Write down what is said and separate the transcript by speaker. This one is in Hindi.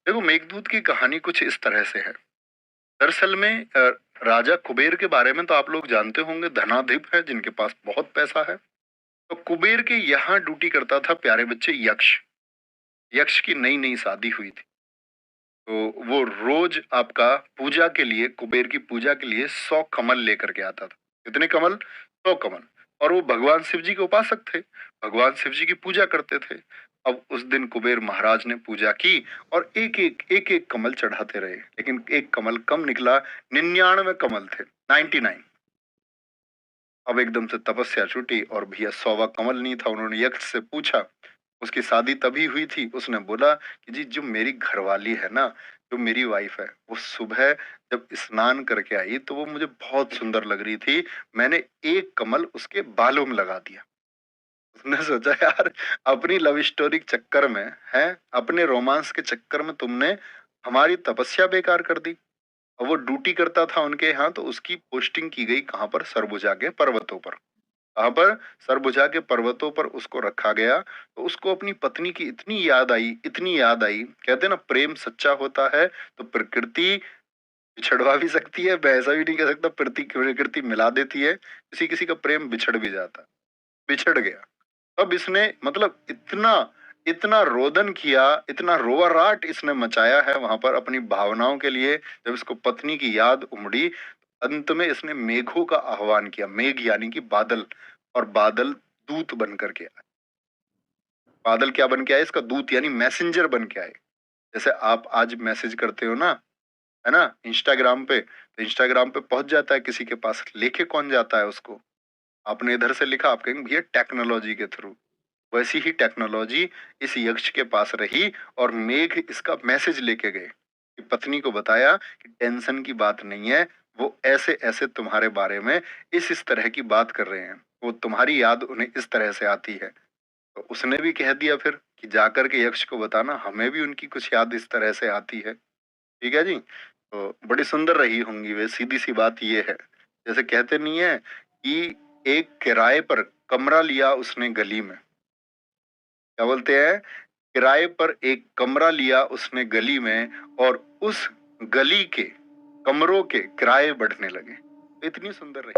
Speaker 1: देखो, मेघदूत की कहानी कुछ इस तरह से है। दरअसल में राजा कुबेर के बारे में तो आप लोग जानते होंगे, धनाधिप है जिनके पास बहुत पैसा है। तो कुबेर के यहाँ ड्यूटी करता था प्यारे बच्चे यक्ष। यक्ष की नई नई शादी हुई थी। तो वो रोज आपका पूजा के लिए, कुबेर की पूजा के लिए 100 कमल लेकर के आता था। कितने कमल? 100 कमल। और वो भगवान शिव जी के उपासक थे, भगवान शिव जी की पूजा करते थे। अब उस दिन कुबेर महाराज ने पूजा की और एक एक कमल चढ़ाते रहे, लेकिन एक कमल कम निकला। 99 कमल थे, 99। अब एकदम से तपस्या छूटी और भैया 100वां कमल नहीं था। उन्होंने यक्ष से पूछा, उसकी शादी तभी हुई थी। उसने बोला कि जी, जो मेरी घरवाली है ना, जो मेरी वाइफ है, वो सुबह जब स्नान करके आई तो वो मुझे बहुत सुंदर लग रही थी। मैंने एक कमल उसके बालों में लगा दिया। उसने सोचा, यार, अपनी लव स्टोरी के चक्कर में है, अपने रोमांस के चक्कर में तुमने हमारी तपस्या बेकार कर दी। और वो ड्यूटी करता था उनके यहाँ, तो उसकी पोस्टिंग की गई कहाँ पर? सरबुजा के पर्वतों पर। कहाँ पर? सरबुजा के पर्वतों पर उसको रखा गया। तो उसको अपनी पत्नी की इतनी याद आई, इतनी याद आई। कहते हैं ना, प्रेम सच्चा होता है तो प्रकृति बिछड़वा भी सकती है। मैं ऐसा भी नहीं कह सकता प्रकृति मिला देती है। किसी किसी का प्रेम बिछड़ भी जाता है। बिछड़ गया। अब इसने मतलब इतना इतना रोदन किया, इतना रोवाराट इसने मचाया है वहां पर अपनी भावनाओं के लिए। जब इसको पत्नी की याद उमड़ी, अंत में इसने मेघों का आह्वान किया। मेघ यानी कि बादल, और बादल दूत बन करके आए। बादल क्या बन के आए? इसका दूत यानी मैसेंजर बन के आए। जैसे आप आज मैसेज करते हो ना, है ना, इंस्टाग्राम पे, तो इंस्टाग्राम पे पहुंच जाता है किसी के पास, लेके कौन जाता है उसको? आपने इधर से लिखा, आप कहेंगे भैया टेक्नोलॉजी के थ्रू। वैसी ही टेक्नोलॉजी इस यक्ष के पास रही और मेघ इसका मैसेज लेके गए कि पत्नी को बताया कि टेंशन की बात नहीं है, वो ऐसे ऐसे तुम्हारे बारे में इस तरह की बात कर रहे हैं, वो तुम्हारी याद उन्हें इस तरह से आती है। तो उसने भी कह दिया फिर कि जाकर के यक्ष को बताना, हमें भी उनकी कुछ याद इस तरह से आती है। ठीक है जी। तो बड़ी सुंदर रही होंगी वे। सीधी सी बात ये है, जैसे कहते नहीं है कि एक किराए पर कमरा लिया उसने गली में। क्या बोलते हैं? किराए पर एक कमरा लिया उसने गली में, और उस गली के कमरों के किराए बढ़ने लगे। इतनी सुंदर रही।